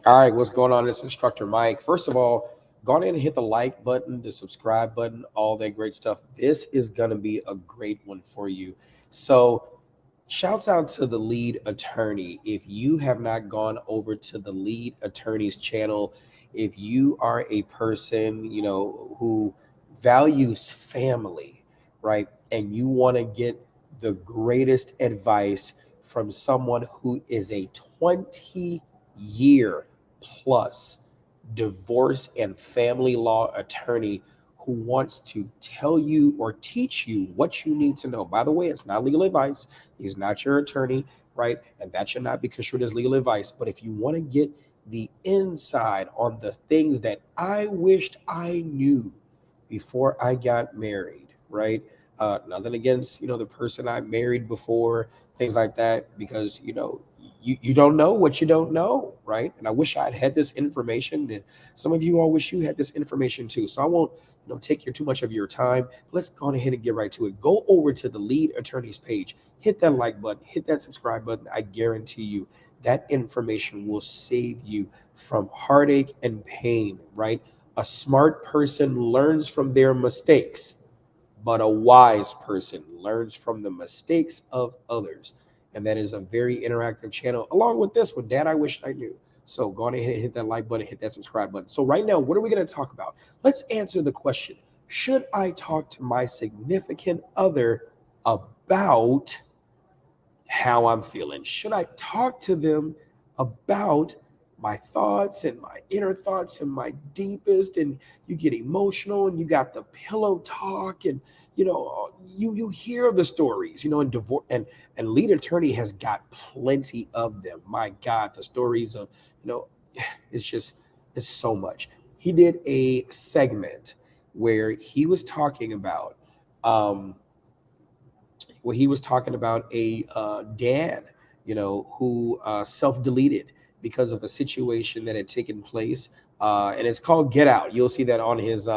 All right, what's going on? It's Instructor Mike. First of all, go ahead and hit the like button, the subscribe button, all that great stuff. This is going to be a great one for you. So, shouts out to the lead attorney. If you have not gone over to the lead attorney's channel, if you are a person, who values family, right? And you want to get the greatest advice from someone who is a 20-year plus divorce and family law attorney who wants to tell you or teach you what you need to know. By the way, it's not legal advice. He's not your attorney, right? And that should not be construed as legal advice. But if you want to get the inside on the things that I wished I knew before I got married, right? Nothing against, the person I married before, things like that, because, you don't know what you don't know, right? And I wish I had this information, and some of you all wish you had this information too. So I won't, take too much of your time. Let's go ahead and get right to it. Go over to the lead attorney's page, hit that like button, hit that subscribe button. I guarantee you that information will save you from heartache and pain, right? A smart person learns from their mistakes, but a wise person learns from the mistakes of others. And that is a very interactive channel, along with this one, Dad, I wish I knew. So go on ahead and hit that like button, hit that subscribe button. So right now, what are we going to talk about? Let's answer the question, should I talk to my significant other about how I'm feeling? Should I talk to them about my thoughts and my inner thoughts and my deepest? And you get emotional and you got the pillow talk, and you hear the stories, and divorce, and lead attorney has got plenty of them. My God, the stories of, it's just, it's so much. He did a segment where he was talking about um a dad, who self-deleted because of a situation that had taken place, and it's called Get Out. You'll see that on his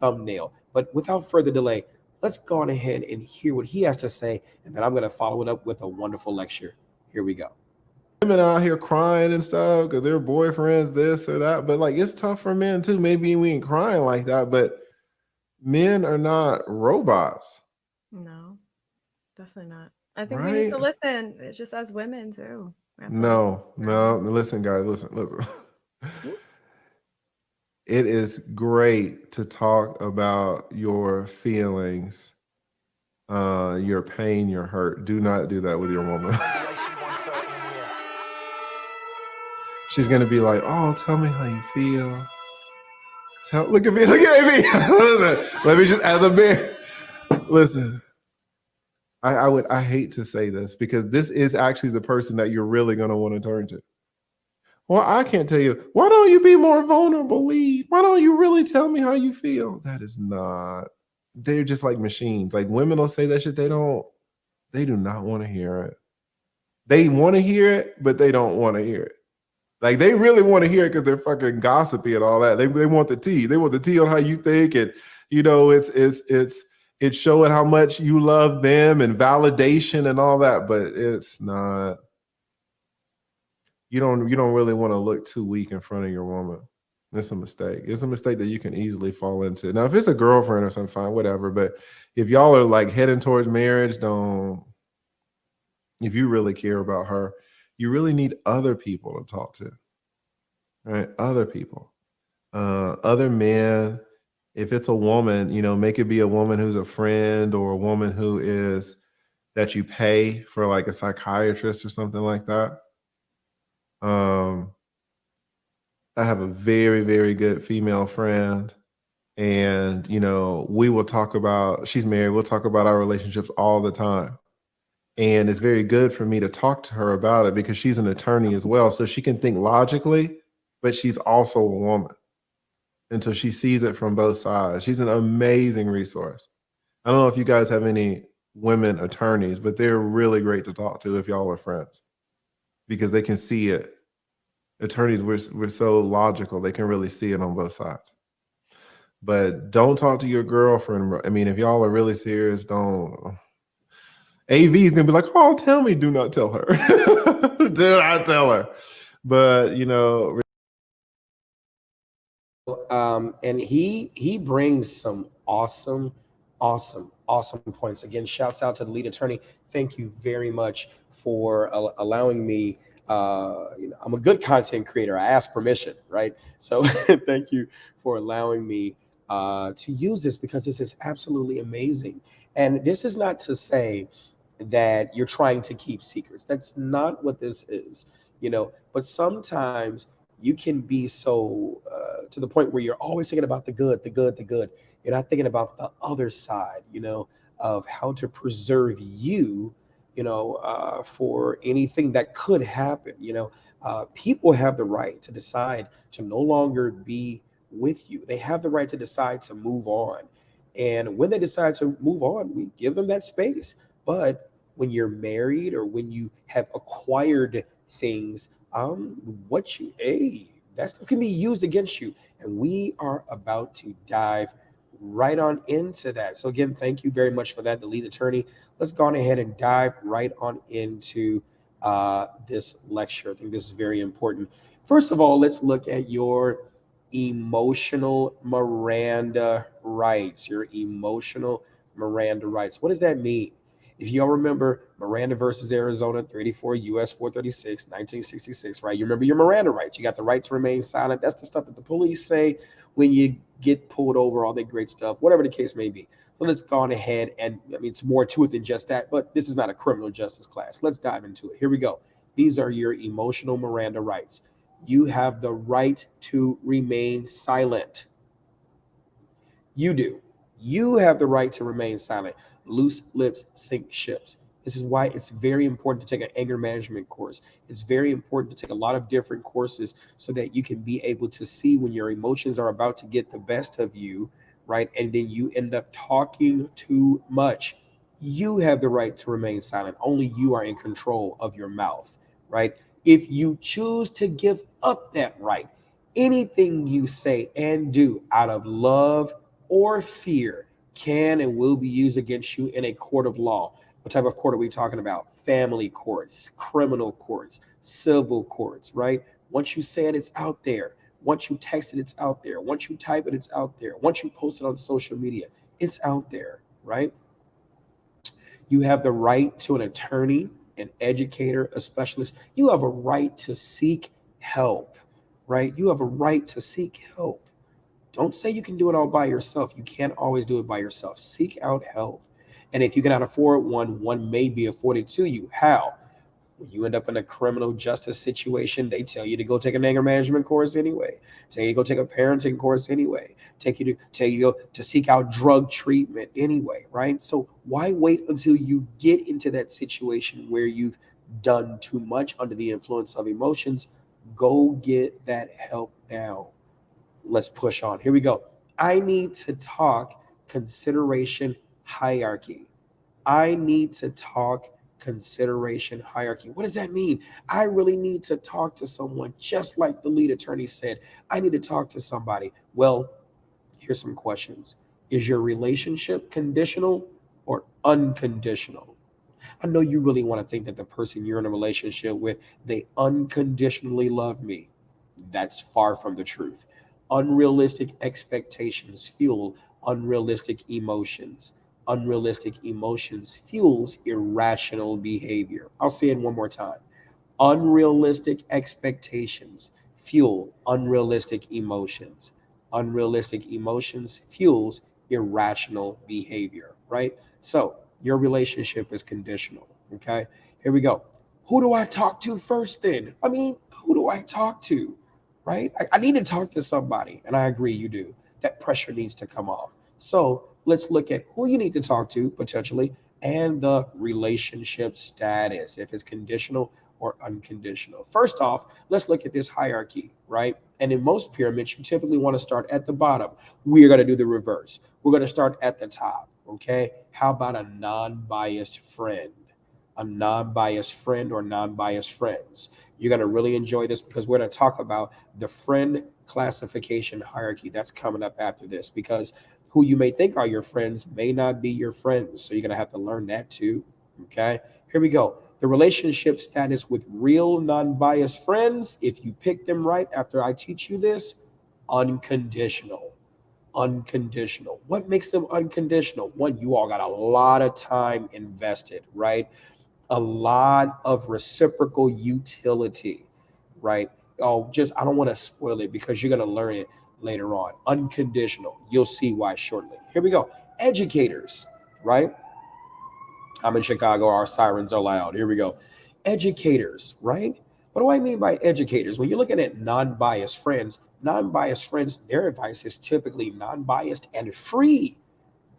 thumbnail. But without further delay, let's go on ahead and hear what he has to say, and then I'm going to follow it up with a wonderful lecture. Here we go. Women out here crying and stuff because their boyfriends this or that, but like it's tough for men too. Maybe we ain't crying like that, but men are not robots. No, definitely not. I think we need Right? to listen, just as women too. We have to listen. No. Listen, guys, listen. Mm. It is great to talk about your feelings, your pain, your hurt. Do not do that with your woman. She's gonna be like, "Oh, tell me how you feel. Look at me, look at me." Listen, let me just, as a man, listen. I hate to say this because this is actually the person that you're really gonna want to turn to. Well, I can't tell you. Why don't you be more vulnerable, Lee? Why don't you really tell me how you feel? That is not. They're just like machines. Like women will say that shit. They do not want to hear it. They want to hear it, but they don't want to hear it. Like they really want to hear it because they're fucking gossipy and all that. They want the tea. They want the tea on how you think, and it's showing how much you love them and validation and all that. But it's not. You don't really want to look too weak in front of your woman. It's a mistake. It's a mistake that you can easily fall into. Now, if it's a girlfriend or something, fine, whatever. But if y'all are like heading towards marriage, don't. If you really care about her, you really need other people to talk to, right? Other people, other men. If it's a woman, make it be a woman who's a friend or a woman who is that you pay for, like a psychiatrist or something like that. I have a very, very good female friend, and we will talk about. She's married. We'll talk about our relationships all the time. And it's very good for me to talk to her about it because she's an attorney as well. So she can think logically, but she's also a woman. And so she sees it from both sides. She's an amazing resource. I don't know if you guys have any women attorneys, but they're really great to talk to if y'all are friends because they can see it. Attorneys, we're so logical. They can really see it on both sides. But don't talk to your girlfriend. I mean, if y'all are really serious, don't. AV is gonna be like, "Oh, tell me." Do not tell her. Do not tell her. But And he brings some awesome points. Again, shouts out to the lead attorney. Thank you very much for allowing me. I'm a good content creator. I ask permission, right? So thank you for allowing me to use this, because this is absolutely amazing. And this is not to say that you're trying to keep secrets. That's not what this is, But sometimes you can be so to the point where you're always thinking about the good, the good, the good. You're not thinking about the other side, of how to preserve you, for anything that could happen. People have the right to decide to no longer be with you. They have the right to decide to move on. And when they decide to move on, we give them that space. But when you're married or when you have acquired things, what you that stuff can be used against you. And we are about to dive right on into that. So again, thank you very much for that, the lead attorney. Let's go on ahead and dive right on into this lecture. I think this is very important. First of all, let's look at your emotional Miranda rights. Your emotional Miranda rights. What does that mean? If y'all remember Miranda versus Arizona, 34 U.S. 436, 1966, right? You remember your Miranda rights. You got the right to remain silent. That's the stuff that the police say when you get pulled over, all that great stuff, whatever the case may be. So let's go on ahead. And I mean, it's more to it than just that, but this is not a criminal justice class. Let's dive into it. Here we go. These are your emotional Miranda rights. You have the right to remain silent. You do. You have the right to remain silent. Loose lips sink ships. This is why it's very important to take an anger management course. It's very important to take a lot of different courses so that you can be able to see when your emotions are about to get the best of you, right? And then you end up talking too much. You have the right to remain silent. Only you are in control of your mouth, right? If you choose to give up that right, anything you say and do out of love or fear can and will be used against you in a court of law. What type of court are we talking about? Family courts, criminal courts, civil courts, right? Once you say it, it's out there. Once you text it, it's out there. Once you type it, it's out there. Once you post it on social media, it's out there, right? You have the right to an attorney, an educator, a specialist. You have a right to seek help, right? You have a right to seek help. Don't say you can do it all by yourself. You can't always do it by yourself. Seek out help. And if you cannot afford one may be afforded to you. How? When you end up in a criminal justice situation, they tell you to go take an anger management course anyway. Tell you to go take a parenting course anyway. Tell you to go to seek out drug treatment anyway, right? So why wait until you get into that situation where you've done too much under the influence of emotions? Go get that help now. Let's push on. Here we go. I need to talk consideration hierarchy. I need to talk consideration hierarchy. What does that mean? I really need to talk to someone, just like the lead attorney said. I need to talk to somebody. Well, here's some questions. Is your relationship conditional or unconditional? I know you really want to think that the person you're in a relationship with, they unconditionally love me. That's far from the truth. Unrealistic expectations fuel unrealistic emotions. Unrealistic emotions fuels irrational behavior. I'll say it one more time. Unrealistic expectations fuel unrealistic emotions. Unrealistic emotions fuels irrational behavior, right? So your relationship is conditional, okay? Here we go. Who do I talk to first then? I mean, who do I talk to, right? I need to talk to somebody, and I agree you do. That pressure needs to come off. So let's look at who you need to talk to potentially and the relationship status, if it's conditional or unconditional. First off, let's look at this hierarchy, right? And in most pyramids, you typically want to start at the bottom. We're going to do the reverse. We're going to start at the top, okay? How about a non-biased friend? A non-biased friend or non-biased friends. You're going to really enjoy this because we're going to talk about the friend classification hierarchy. That's coming up after this, because who you may think are your friends may not be your friends. So you're going to have to learn that too. Okay, here we go. The relationship status with real non-biased friends, if you pick them right after I teach you this, Unconditional. Unconditional. What makes them unconditional? One, you all got a lot of time invested, right? A lot of reciprocal utility, right? Oh, just I don't want to spoil it because you're going to learn it later on. Unconditional. You'll see why shortly. Here we go. Educators, right? I'm in Chicago. Our sirens are loud. Here we go. Educators, right? What do I mean by educators? When you're looking at non biased friends, their advice is typically non biased and free.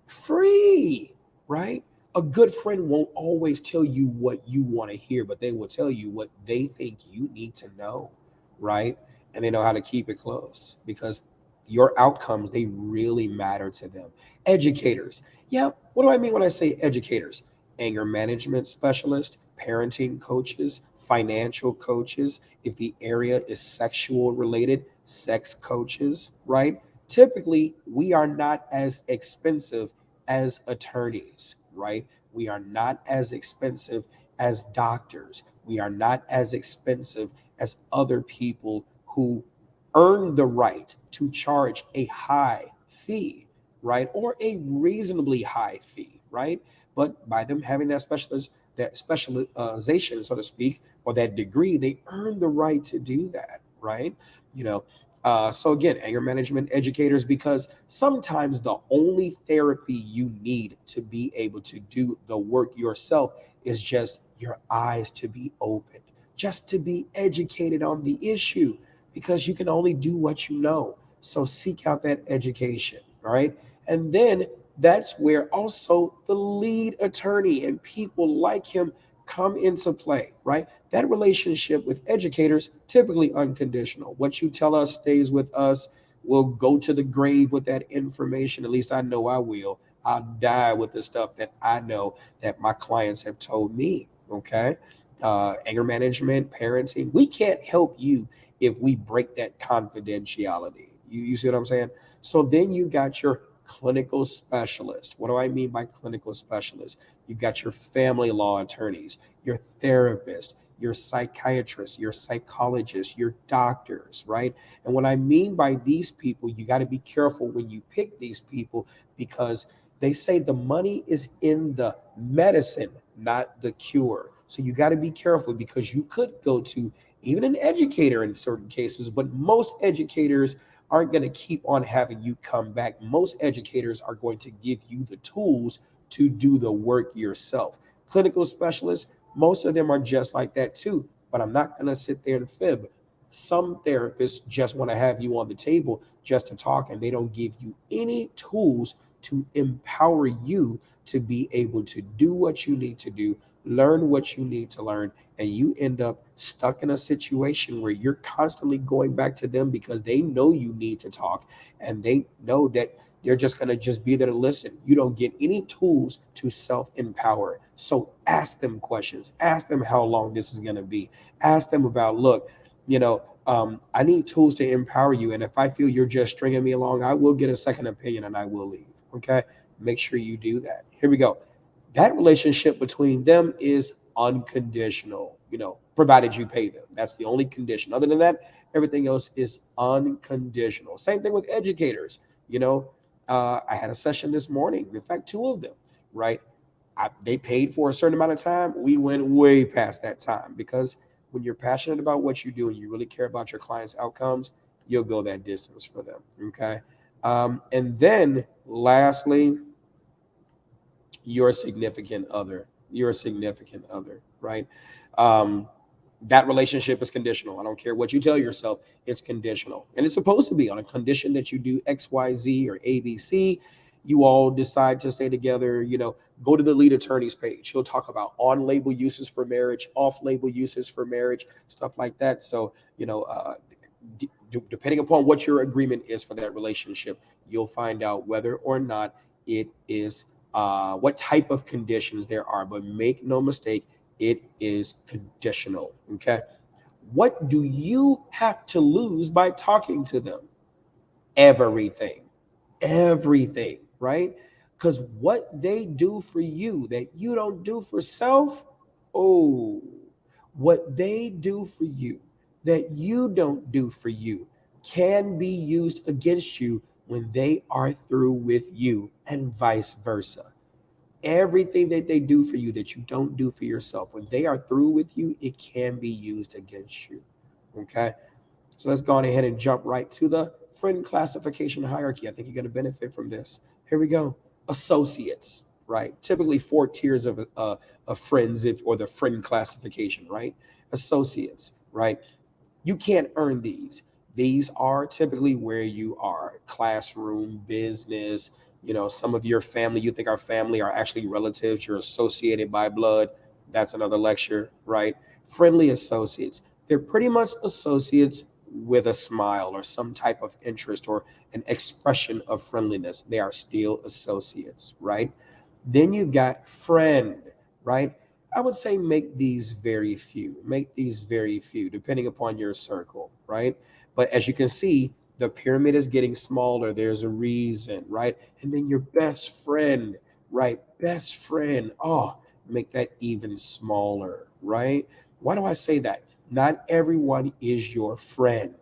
Free, right? A good friend won't always tell you what you want to hear, but they will tell you what they think you need to know, right? And they know how to keep it close because your outcomes, they really matter to them. Educators. Yeah, what do I mean when I say educators? Anger management specialists, parenting coaches, financial coaches. If the area is sexual related, sex coaches, right? Typically, we are not as expensive as attorneys, right? We are not as expensive as doctors. We are not as expensive as other people who earn the right to charge a high fee, right? Or a reasonably high fee, right? But by them having that specialization, so to speak, or that degree, they earn the right to do that, right? You know, so again, anger management educators, because sometimes the only therapy you need to be able to do the work yourself is just your eyes to be opened, just to be educated on the issue, because you can only do what you know. So seek out that education, all right? And then that's where also the lead attorney and people like him come into play, right? That relationship with educators, typically unconditional. What you tell us stays with us. We'll go to the grave with that information. At least I know I will. I'll die with the stuff that I know that my clients have told me. Okay. Anger management, parenting. We can't help you if we break that confidentiality. You see what I'm saying? So then you got your clinical specialist. What do I mean by clinical specialist? You got your family law attorneys, your therapist, your psychiatrist, your psychologist, your doctors, right? And what I mean by these people, you got to be careful when you pick these people because they say the money is in the medicine, not the cure. So you got to be careful because you could go to even an educator in certain cases, but most educators aren't going to keep on having you come back. Most educators are going to give you the tools to do the work yourself. Clinical specialists, most of them are just like that too, but I'm not going to sit there and fib. Some therapists just want to have you on the table just to talk, and they don't give you any tools to empower you to be able to do what you need to do, learn what you need to learn, and you end up stuck in a situation where you're constantly going back to them because they know you need to talk and they know that they're just going to just be there to listen. You don't get any tools to self-empower. So ask them questions. Ask them how long this is going to be. Ask them about, look, I need tools to empower you. And if I feel you're just stringing me along, I will get a second opinion and I will leave. Okay. Make sure you do that. Here we go. That relationship between them is unconditional, provided you pay them. That's the only condition. Other than that, everything else is unconditional. Same thing with educators. I had a session this morning. In fact, two of them, right? They paid for a certain amount of time. We went way past that time because when you're passionate about what you do and you really care about your clients' outcomes, you'll go that distance for them. Okay. And then lastly, your significant other, right? That relationship is conditional. I don't care what you tell yourself, it's conditional. And it's supposed to be on a condition that you do XYZ or ABC. You all decide to stay together, go to the lead attorney's page. He'll talk about on-label uses for marriage, off-label uses for marriage, stuff like that. So, depending upon what your agreement is for that relationship, you'll find out whether or not it is what type of conditions there are. But make no mistake, it is conditional. Okay. What do you have to lose by talking to them? Everything. Everything, right? Because what they do for you that you don't do for self, what they do for you that you don't do for you, can be used against you when they are through with you, and vice versa. Everything that they do for you that you don't do for yourself, when they are through with you, it can be used against you. Okay. So let's go on ahead and jump right to the friend classification hierarchy. I think you're going to benefit from this. Here we go. Associates, right? Typically 4 tiers of friends, if or the friend classification, right? Associates, right? You can't earn these. These are typically where you are: classroom, business. Some of your family, you think our family are actually relatives, you're associated by blood. That's another lecture, right? Friendly associates. They're pretty much associates with a smile or some type of interest or an expression of friendliness. They are still associates, right? Then you've got friend, right? I would say make these very few. Make these very few, depending upon your circle, right? But as you can see, the pyramid is getting smaller. There's a reason, right? And then your best friend, right? Best friend. Oh, make that even smaller, right? Why do I say that? Not everyone is your friend.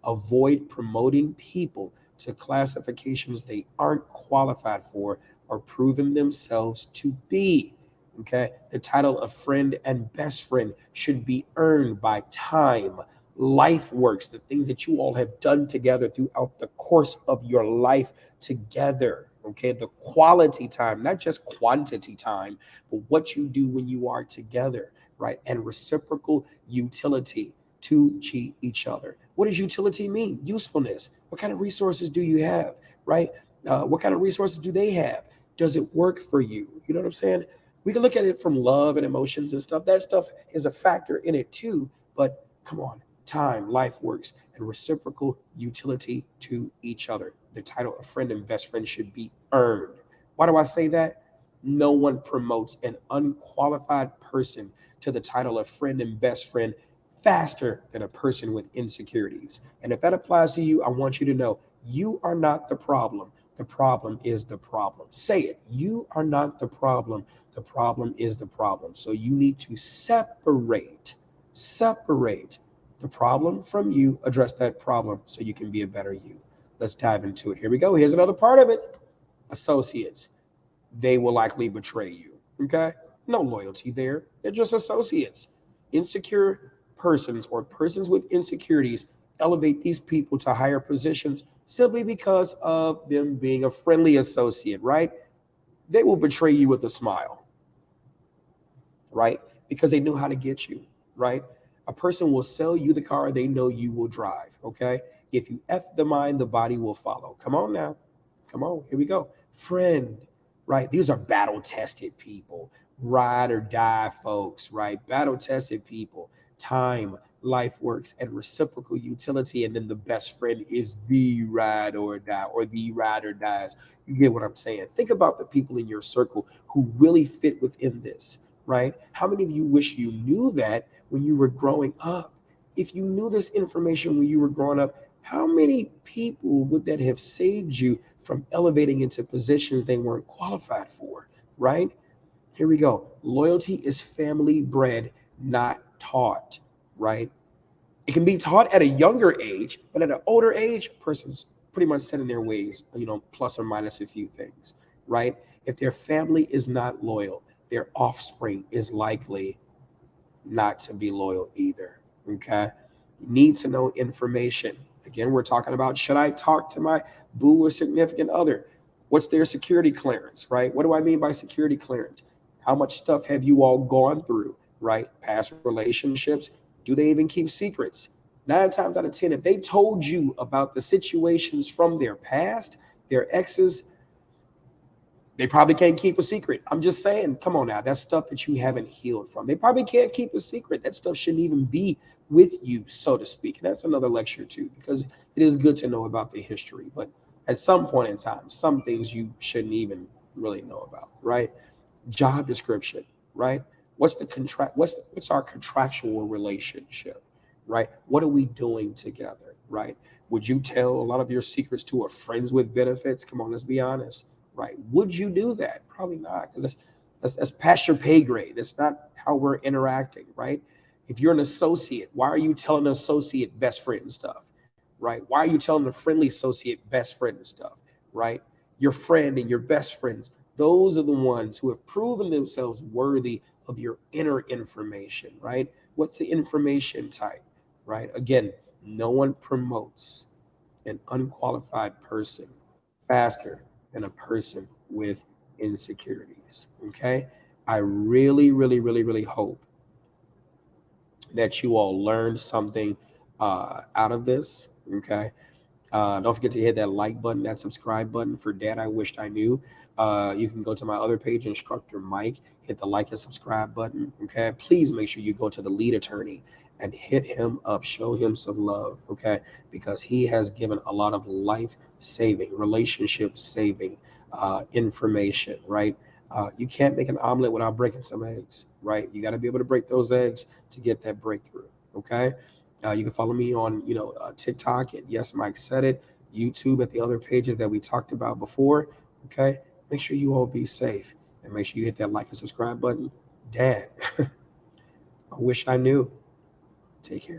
Avoid promoting people to classifications they aren't qualified for or proven themselves to be. Okay. The title of friend and best friend should be earned by time, life works, the things that you all have done together throughout the course of your life together. Okay. The quality time, not just quantity time, but what you do when you are together, right? And reciprocal utility to each other. What does utility mean? Usefulness. What kind of resources do you have, right? What kind of resources do they have? Does it work for you? You know what I'm saying? We can look at it from love and emotions and stuff. That stuff is a factor in it too. But come on, time, life works, and reciprocal utility to each other. The title of friend and best friend should be earned. Why do I say that? No one promotes an unqualified person to the title of friend and best friend faster than a person with insecurities. And if that applies to you, I want you to know you are not the problem. The problem is the problem. Say it. You are not the problem. The problem is the problem. So you need to separate the problem from you, address that problem so you can be a better you. Let's dive into it. Here we go. Here's another part of it. Associates, they will likely betray you. Okay? No loyalty there. They're just associates. Insecure persons or persons with insecurities elevate these people to higher positions simply because of them being a friendly associate, right? They will betray you with a smile, right? Because they know how to get you, right? A person will sell you the car they know you will drive, okay? If you F the mind, the body will follow. Come on now. Come on, here we go. Friend, right? These are battle tested people, ride or die folks, right? Battle tested people, time, life works, and reciprocal utility. And then the best friend is the ride or die, or the ride or dies. You get what I'm saying? Think about the people in your circle who really fit within this, right? How many of you wish you knew that when you were growing up? If you knew this information when you were growing up, how many people would that have saved you from elevating into positions they weren't qualified for, right? Here we go. Loyalty is family bred, not taught, right? It can be taught at a younger age, but at an older age, person's pretty much set in their ways, plus or minus a few things, right? If their family is not loyal, their offspring is likely not to be loyal either, okay? You need to know information. Again, we're talking about, should I talk to my boo or significant other? What's their security clearance, right? What do I mean by security clearance? How much stuff have you all gone through, right? Past relationships. Do they even keep secrets? 9 times out of 10, if they told you about the situations from their past, their exes, they probably can't keep a secret. I'm just saying, come on now. That's stuff that you haven't healed from. They probably can't keep a secret. That stuff shouldn't even be with you, so to speak. And that's another lecture too, because it is good to know about the history. But at some point in time, some things you shouldn't even really know about, right? Job description, right? What's the contract? What's our contractual relationship, right? What are we doing together, right? Would you tell a lot of your secrets to a friends with benefits? Come on, let's be honest, right? Would you do that? Probably not, because that's past your pay grade. That's not how we're interacting, right? If you're an associate, why are you telling an associate best friend stuff? right? Why are you telling the friendly associate best friend and stuff, right? Your friend and your best friends, those are the ones who have proven themselves worthy of your inner information, right? What's the information type, right? Again, no one promotes an unqualified person faster than a person with insecurities. Okay. I really, really, really, really hope that you all learned something out of this. Okay. Don't forget to hit that like button, that subscribe button for Dad I Wished I Knew. You can go to my other page, Instructor Mike, hit the like and subscribe button. Okay. Please make sure you go to the lead attorney and hit him up, show him some love. Okay. Because he has given a lot of life saving, relationship saving information, right? You can't make an omelet without breaking some eggs, right? You got to be able to break those eggs to get that breakthrough. Okay. You can follow me on, TikTok at Yes Mike Said It, YouTube at the other pages that we talked about before. Okay, make sure you all be safe and make sure you hit that like and subscribe button. Dad, I wish I knew. Take care.